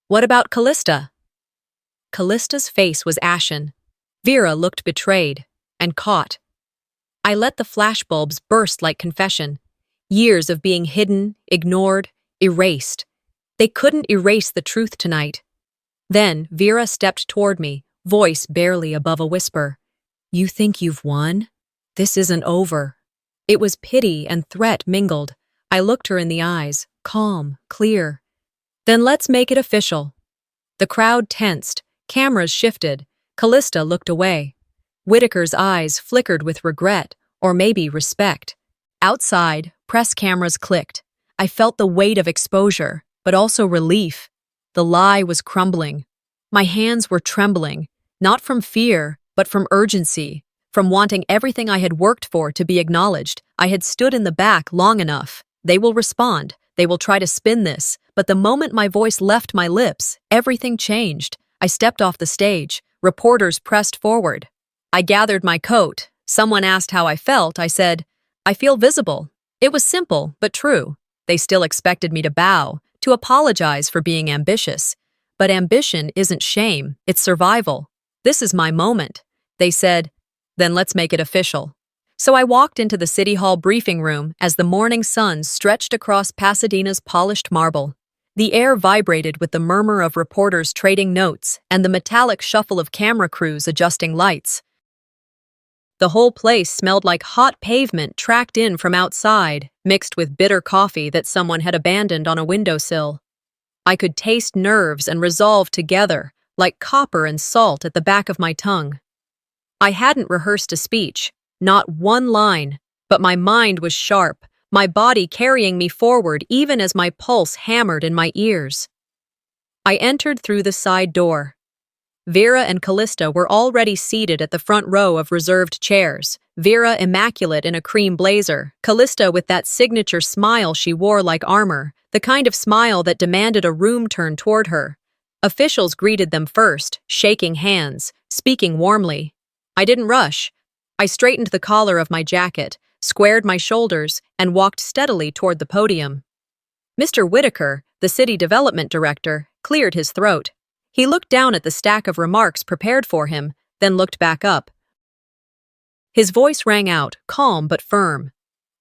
What about Callista? Callista's face was ashen. Vera looked betrayed and caught. I let the flashbulbs burst like confession. Years of being hidden, ignored, erased. They couldn't erase the truth tonight. Then Vera stepped toward me, voice barely above a whisper. You think you've won? This isn't over. It was pity and threat mingled. I looked her in the eyes, calm, clear. Then let's make it official. The crowd tensed, cameras shifted. Callista looked away. Whitaker's eyes flickered with regret, or maybe respect. Outside, press cameras clicked. I felt the weight of exposure, but also relief. The lie was crumbling. My hands were trembling, not from fear, but from urgency, from wanting everything I had worked for to be acknowledged. I had stood in the back long enough. They will respond. They will try to spin this. But the moment my voice left my lips, everything changed. I stepped off the stage. Reporters pressed forward. I gathered my coat. Someone asked how I felt. I said, I feel visible. It was simple, but true. They still expected me to bow, to apologize for being ambitious. But ambition isn't shame, it's survival. This is my moment. They said, then let's make it official. So I walked into the City Hall briefing room as the morning sun stretched across Pasadena's polished marble. The air vibrated with the murmur of reporters trading notes and the metallic shuffle of camera crews adjusting lights. The whole place smelled like hot pavement tracked in from outside, mixed with bitter coffee that someone had abandoned on a windowsill. I could taste nerves and resolve together, like copper and salt at the back of my tongue. I hadn't rehearsed a speech, not one line, but my mind was sharp, my body carrying me forward even as my pulse hammered in my ears. I entered through the side door. Vera and Callista were already seated at the front row of reserved chairs, Vera immaculate in a cream blazer, Callista with that signature smile she wore like armor, the kind of smile that demanded a room turn toward her. Officials greeted them first, shaking hands, speaking warmly. I didn't rush. I straightened the collar of my jacket, squared my shoulders, and walked steadily toward the podium. Mr. Whitaker, the city development director, cleared his throat. He looked down at the stack of remarks prepared for him, then looked back up. His voice rang out, calm but firm.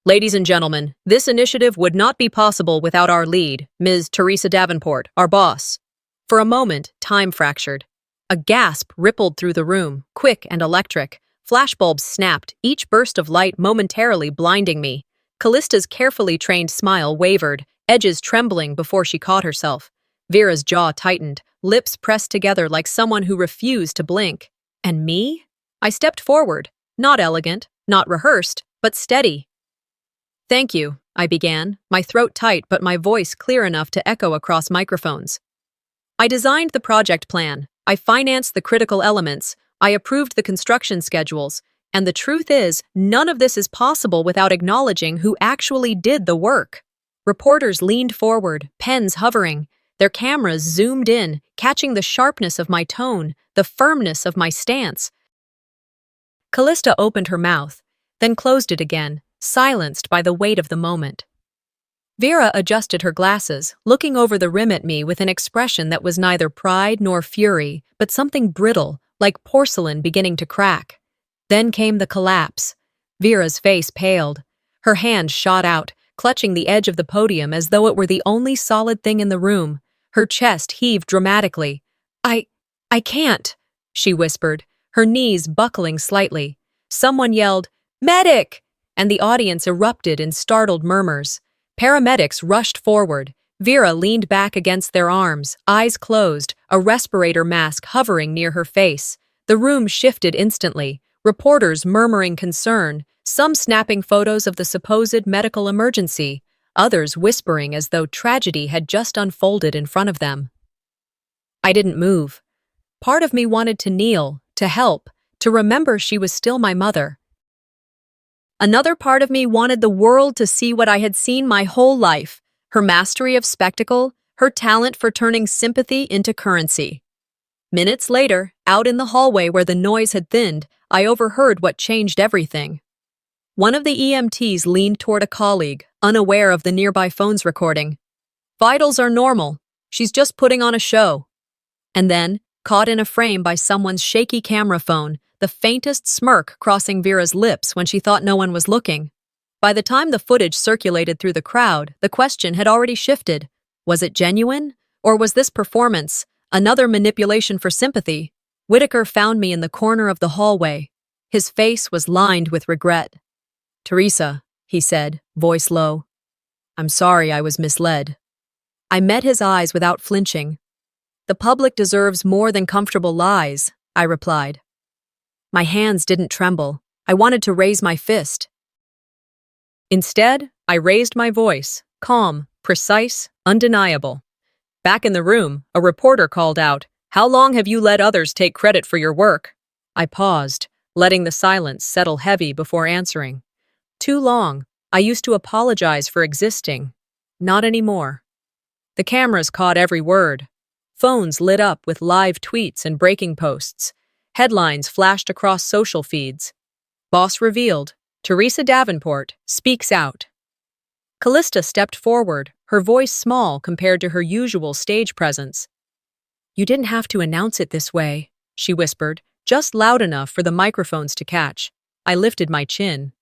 Ladies and gentlemen, this initiative would not be possible without our lead, Ms. Teresa Davenport, our boss. For a moment, time fractured. A gasp rippled through the room, quick and electric. Flashbulbs snapped, each burst of light momentarily blinding me. Callista's carefully trained smile wavered, edges trembling before she caught herself. Vera's jaw tightened, lips pressed together like someone who refused to blink. And me? I stepped forward, not elegant, not rehearsed, but steady. Thank you, I began, my throat tight but my voice clear enough to echo across microphones. I designed the project plan, I financed the critical elements, I approved the construction schedules, and the truth is, none of this is possible without acknowledging who actually did the work. Reporters leaned forward, pens hovering. Their cameras zoomed in, catching the sharpness of my tone, the firmness of my stance. Callista opened her mouth, then closed it again, silenced by the weight of the moment. Vera adjusted her glasses, looking over the rim at me with an expression that was neither pride nor fury, but something brittle, like porcelain beginning to crack. Then came the collapse. Vera's face paled. Her hand shot out, clutching the edge of the podium as though it were the only solid thing in the room. Her chest heaved dramatically. I can't. she whispered, her knees buckling slightly. Someone yelled, "Medic!" and the audience erupted in startled murmurs. Paramedics rushed forward. Vera leaned back against their arms, eyes closed, a respirator mask hovering near her face. The room shifted instantly, reporters murmuring concern, some snapping photos of the supposed medical emergency, others whispering as though tragedy had just unfolded in front of them. I didn't move. Part of me wanted to kneel, to help, to remember she was still my mother. Another part of me wanted the world to see what I had seen my whole life, her mastery of spectacle, her talent for turning sympathy into currency. Minutes later, out in the hallway where the noise had thinned, I overheard what changed everything. One of the EMTs leaned toward a colleague, unaware of the nearby phone's recording. "Vitals are normal. She's just putting on a show." And then, caught in a frame by someone's shaky camera phone, the faintest smirk crossing Vera's lips when she thought no one was looking. By the time the footage circulated through the crowd, the question had already shifted. Was it genuine? Or was this performance, another manipulation for sympathy? Whitaker found me in the corner of the hallway. His face was lined with regret. "Teresa," he said, voice low. "I'm sorry I was misled." I met his eyes without flinching. "The public deserves more than comfortable lies," I replied. My hands didn't tremble. I wanted to raise my fist. Instead, I raised my voice, calm, precise, undeniable. Back in the room, a reporter called out, "How long have you let others take credit for your work?" I paused, letting the silence settle heavy before answering. "Too long. I used to apologize for existing. Not anymore." The cameras caught every word. Phones lit up with live tweets and breaking posts. Headlines flashed across social feeds. Boss revealed, Teresa Davenport speaks out. Callista stepped forward, her voice small compared to her usual stage presence. "You didn't have to announce it this way," she whispered, just loud enough for the microphones to catch. I lifted my chin.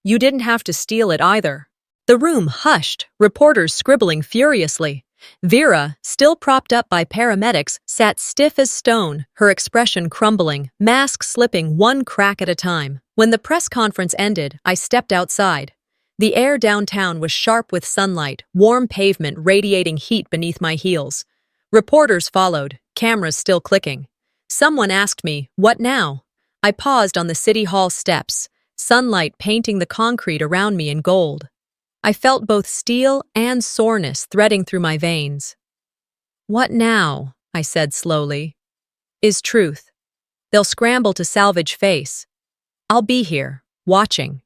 "You didn't have to steal it either." The room hushed, reporters scribbling furiously. Vera, still propped up by paramedics, sat stiff as stone, her expression crumbling, mask slipping one crack at a time. When the press conference ended, I stepped outside. The air downtown was sharp with sunlight, warm pavement radiating heat beneath my heels. Reporters followed, cameras still clicking. Someone asked me, "What now?" I paused on the city hall steps, sunlight painting the concrete around me in gold. I felt both steel and soreness threading through my veins. "What now?" I said slowly. "Is truth. They'll scramble to salvage face. I'll be here, watching."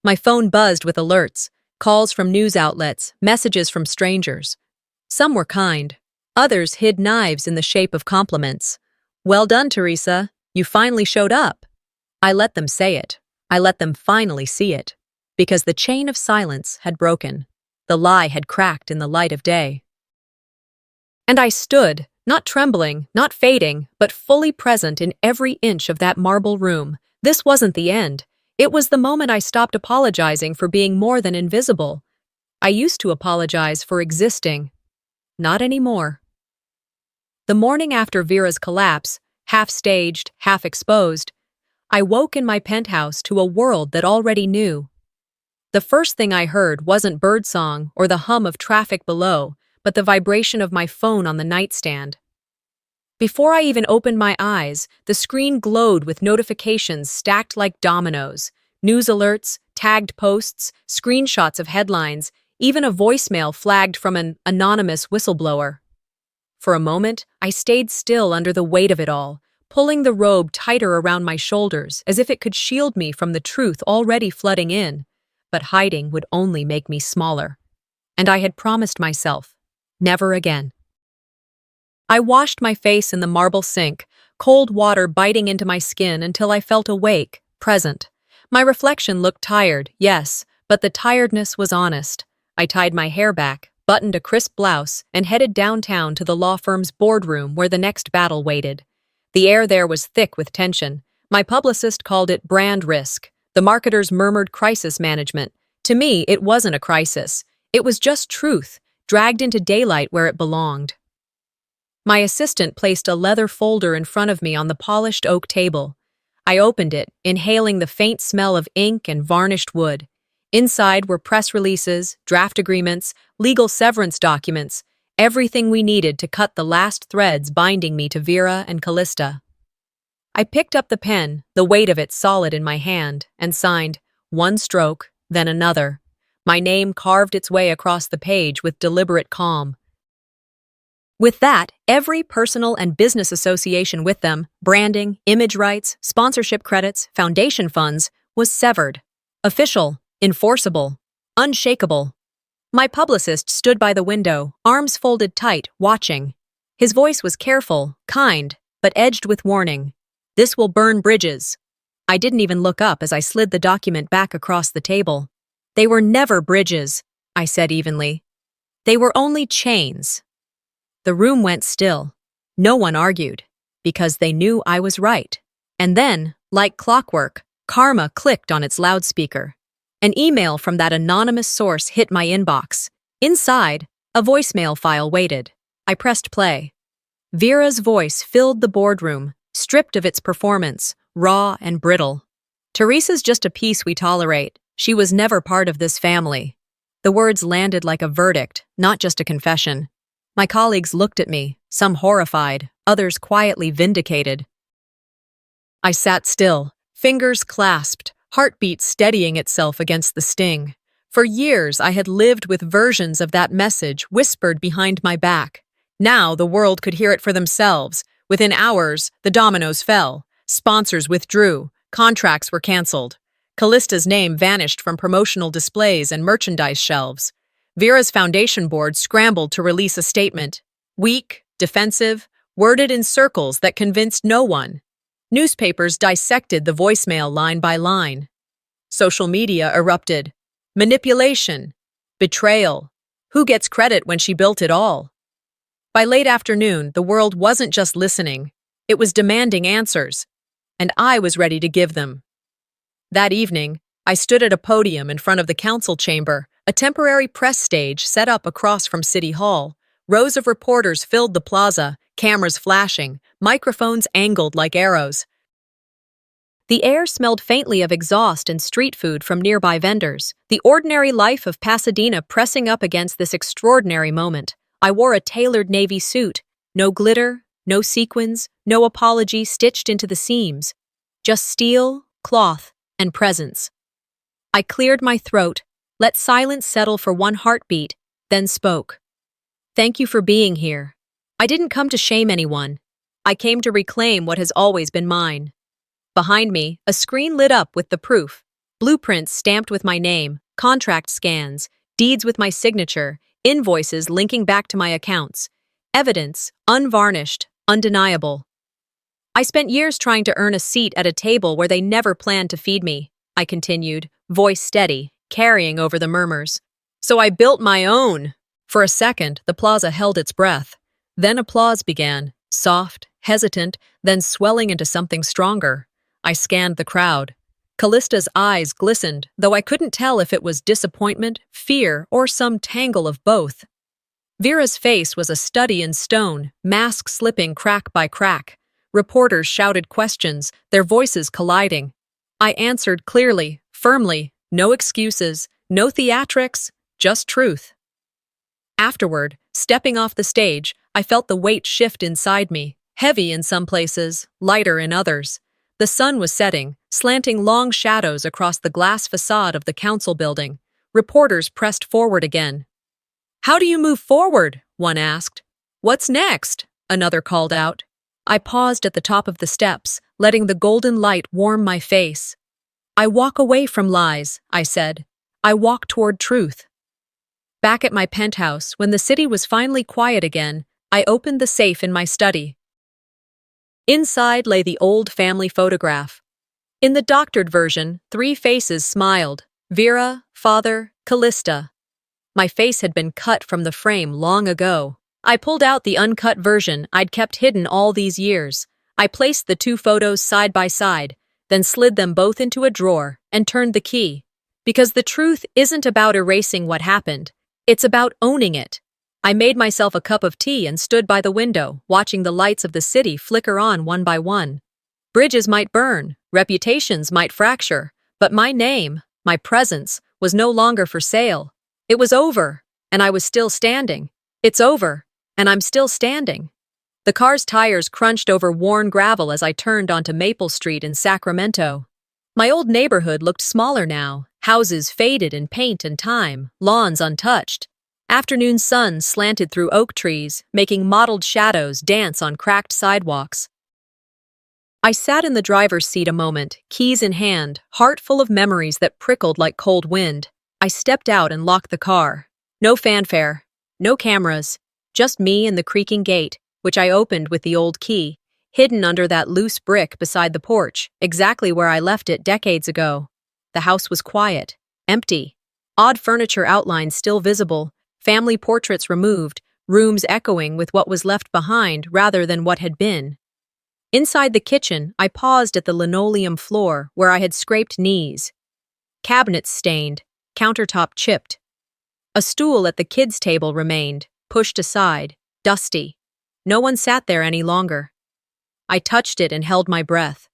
My phone buzzed with alerts, calls from news outlets, messages from strangers. Some were kind. Others hid knives in the shape of compliments. "Well done, Teresa. You finally showed up." I let them say it. I let them finally see it. Because the chain of silence had broken. The lie had cracked in the light of day. And I stood, not trembling, not fading, but fully present in every inch of that marble room. This wasn't the end. It was the moment I stopped apologizing for being more than invisible. I used to apologize for existing. Not anymore. The morning after Vera's collapse, half-staged, half-exposed, I woke in my penthouse to a world that already knew. The first thing I heard wasn't birdsong or the hum of traffic below, but the vibration of my phone on the nightstand. Before I even opened my eyes, the screen glowed with notifications stacked like dominoes, news alerts, tagged posts, screenshots of headlines, even a voicemail flagged from an anonymous whistleblower. For a moment, I stayed still under the weight of it all, pulling the robe tighter around my shoulders as if it could shield me from the truth already flooding in. But hiding would only make me smaller. And I had promised myself, never again. I washed my face in the marble sink, cold water biting into my skin until I felt awake, present. My reflection looked tired, yes, but the tiredness was honest. I tied my hair back, buttoned a crisp blouse, and headed downtown to the law firm's boardroom where the next battle waited. The air there was thick with tension. My publicist called it brand risk. The marketers murmured crisis management. To me, it wasn't a crisis. It was just truth, dragged into daylight where it belonged. My assistant placed a leather folder in front of me on the polished oak table. I opened it, inhaling the faint smell of ink and varnished wood. Inside were press releases, draft agreements, legal severance documents, everything we needed to cut the last threads binding me to Vera and Callista. I picked up the pen, the weight of it solid in my hand, and signed, one stroke, then another. My name carved its way across the page with deliberate calm. With that, every personal and business association with them, branding, image rights, sponsorship credits, foundation funds, was severed. Official, enforceable, unshakable. My publicist stood by the window, arms folded tight, watching. His voice was careful, kind, but edged with warning. This will burn bridges. I didn't even look up as I slid the document back across the table. They were never bridges, I said evenly. They were only chains. The room went still. No one argued, because they knew I was right. And then, like clockwork, karma clicked on its loudspeaker. An email from that anonymous source hit my inbox. Inside, a voicemail file waited. I pressed play. Vera's voice filled the boardroom, stripped of its performance, raw and brittle. Teresa's just a piece we tolerate. She was never part of this family. The words landed like a verdict, not just a confession. My colleagues looked at me, some horrified, others quietly vindicated. I sat still, fingers clasped, heartbeat steadying itself against the sting. For years, I had lived with versions of that message whispered behind my back. Now the world could hear it for themselves. Within hours, the dominoes fell. Sponsors withdrew. Contracts were canceled. Callista's name vanished from promotional displays and merchandise shelves. Vera's foundation board scrambled to release a statement. Weak, defensive, worded in circles that convinced no one. Newspapers dissected the voicemail line by line. Social media erupted. Manipulation. Betrayal. Who gets credit when she built it all? By late afternoon, the world wasn't just listening. It was demanding answers. And I was ready to give them. That evening, I stood at a podium in front of the council chamber, a temporary press stage set up across from City Hall. Rows of reporters filled the plaza, cameras flashing, microphones angled like arrows. The air smelled faintly of exhaust and street food from nearby vendors, the ordinary life of Pasadena pressing up against this extraordinary moment. I wore a tailored navy suit, no glitter, no sequins, no apology stitched into the seams, just steel, cloth, and presence. I cleared my throat, let silence settle for one heartbeat, then spoke. Thank you for being here. I didn't come to shame anyone. I came to reclaim what has always been mine. Behind me, a screen lit up with the proof. Blueprints stamped with my name, contract scans, deeds with my signature, invoices linking back to my accounts. Evidence, unvarnished, undeniable. I spent years trying to earn a seat at a table where they never planned to feed me, I continued, voice steady, carrying over the murmurs. So I built my own. For a second, the plaza held its breath. Then applause began, soft, hesitant, then swelling into something stronger. I scanned the crowd. Callista's eyes glistened, though I couldn't tell if it was disappointment, fear, or some tangle of both. Vera's face was a study in stone, mask slipping crack by crack. Reporters shouted questions, their voices colliding. I answered clearly, firmly, no excuses, no theatrics, just truth. Afterward, stepping off the stage, I felt the weight shift inside me, heavy in some places, lighter in others. The sun was setting, slanting long shadows across the glass facade of the council building. Reporters pressed forward again. How do you move forward? One asked. What's next? Another called out. I paused at the top of the steps, letting the golden light warm my face. I walk away from lies, I said. I walk toward truth. Back at my penthouse, when the city was finally quiet again, I opened the safe in my study. Inside lay the old family photograph. In the doctored version, 3 faces smiled. Vera, father, Callista. My face had been cut from the frame long ago. I pulled out the uncut version I'd kept hidden all these years. I placed the 2 photos side by side, then slid them both into a drawer and turned the key. Because the truth isn't about erasing what happened. It's about owning it. I made myself a cup of tea and stood by the window, watching the lights of the city flicker on one by one. Bridges might burn, reputations might fracture, but my name, my presence, was no longer for sale. It was over, and I was still standing. It's over, and I'm still standing. The car's tires crunched over worn gravel as I turned onto Maple Street in Sacramento. My old neighborhood looked smaller now, houses faded in paint and time, lawns untouched. Afternoon sun slanted through oak trees, making mottled shadows dance on cracked sidewalks. I sat in the driver's seat a moment, keys in hand, heart full of memories that prickled like cold wind. I stepped out and locked the car. No fanfare, no cameras, just me and the creaking gate, which I opened with the old key, hidden under that loose brick beside the porch, exactly where I left it decades ago. The house was quiet, empty. Odd furniture outlines still visible, family portraits removed, rooms echoing with what was left behind rather than what had been. Inside the kitchen, I paused at the linoleum floor where I had scraped knees. Cabinets stained, countertop chipped. A stool at the kids' table remained, pushed aside, dusty. No one sat there any longer. I touched it and held my breath.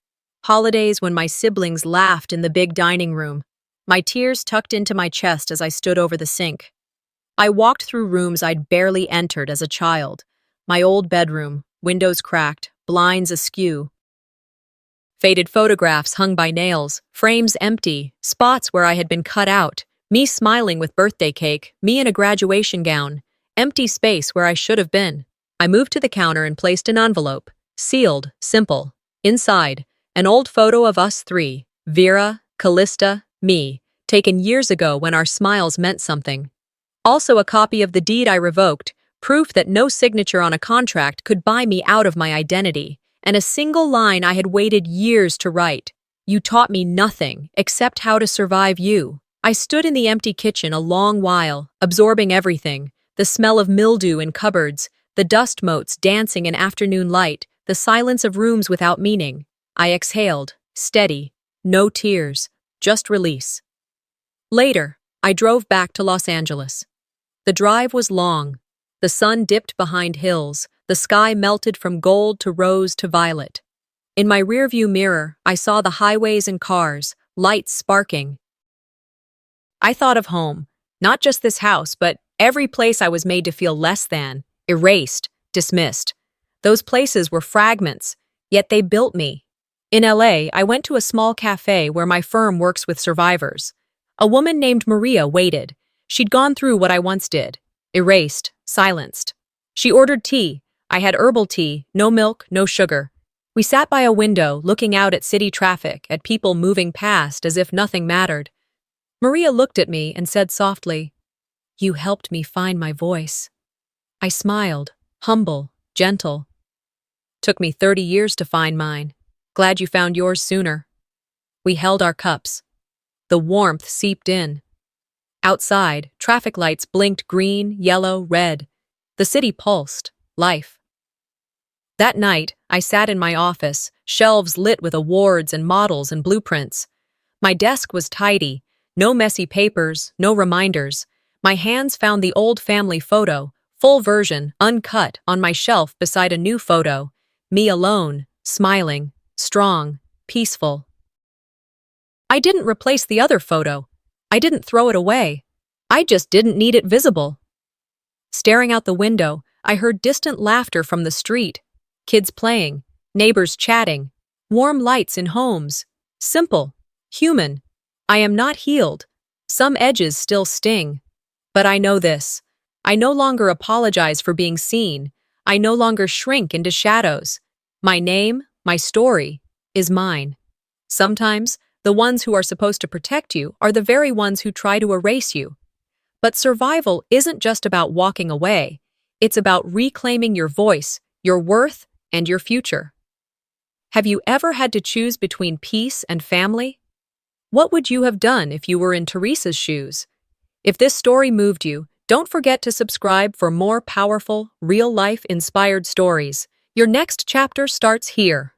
Holidays when my siblings laughed in the big dining room. My tears tucked into my chest as I stood over the sink. I walked through rooms I'd barely entered as a child. My old bedroom, windows cracked, blinds askew. Faded photographs hung by nails, frames empty, spots where I had been cut out, me smiling with birthday cake, me in a graduation gown, empty space where I should have been. I moved to the counter and placed an envelope, sealed, simple. Inside, an old photo of us three, Vera, Callista, me, taken years ago when our smiles meant something. Also a copy of the deed I revoked, proof that no signature on a contract could buy me out of my identity, and a single line I had waited years to write. You taught me nothing, except how to survive you. I stood in the empty kitchen a long while, absorbing everything, the smell of mildew in cupboards, the dust motes dancing in afternoon light, the silence of rooms without meaning. I exhaled, steady, no tears, just release. Later, I drove back to Los Angeles. The drive was long. The sun dipped behind hills, the sky melted from gold to rose to violet. In my rearview mirror, I saw the highways and cars, lights sparking. I thought of home, not just this house, but every place I was made to feel less than, erased, dismissed. Those places were fragments, yet they built me. In LA, I went to a small cafe where my firm works with survivors. A woman named Maria waited. She'd gone through what I once did. Erased, silenced. She ordered tea. I had herbal tea, no milk, no sugar. We sat by a window, looking out at city traffic, at people moving past as if nothing mattered. Maria looked at me and said softly, "You helped me find my voice." I smiled, humble, gentle. Took me 30 years to find mine. Glad you found yours sooner. We held our cups. The warmth seeped in. Outside, traffic lights blinked green, yellow, red. The city pulsed, life. That night, I sat in my office, shelves lit with awards and models and blueprints. My desk was tidy, no messy papers, no reminders. My hands found the old family photo, full version, uncut, on my shelf beside a new photo. Me alone, smiling, strong, peaceful. I didn't replace the other photo. I didn't throw it away. I just didn't need it visible. Staring out the window, I heard distant laughter from the street. Kids playing, neighbors chatting, warm lights in homes. Simple, human. I am not healed. Some edges still sting. But I know this. I no longer apologize for being seen. I no longer shrink into shadows. My name, my story, is mine. Sometimes, the ones who are supposed to protect you are the very ones who try to erase you. But survival isn't just about walking away. It's about reclaiming your voice, your worth, and your future. Have you ever had to choose between peace and family? What would you have done if you were in Teresa's shoes? If this story moved you, don't forget to subscribe for more powerful, real-life inspired stories. Your next chapter starts here.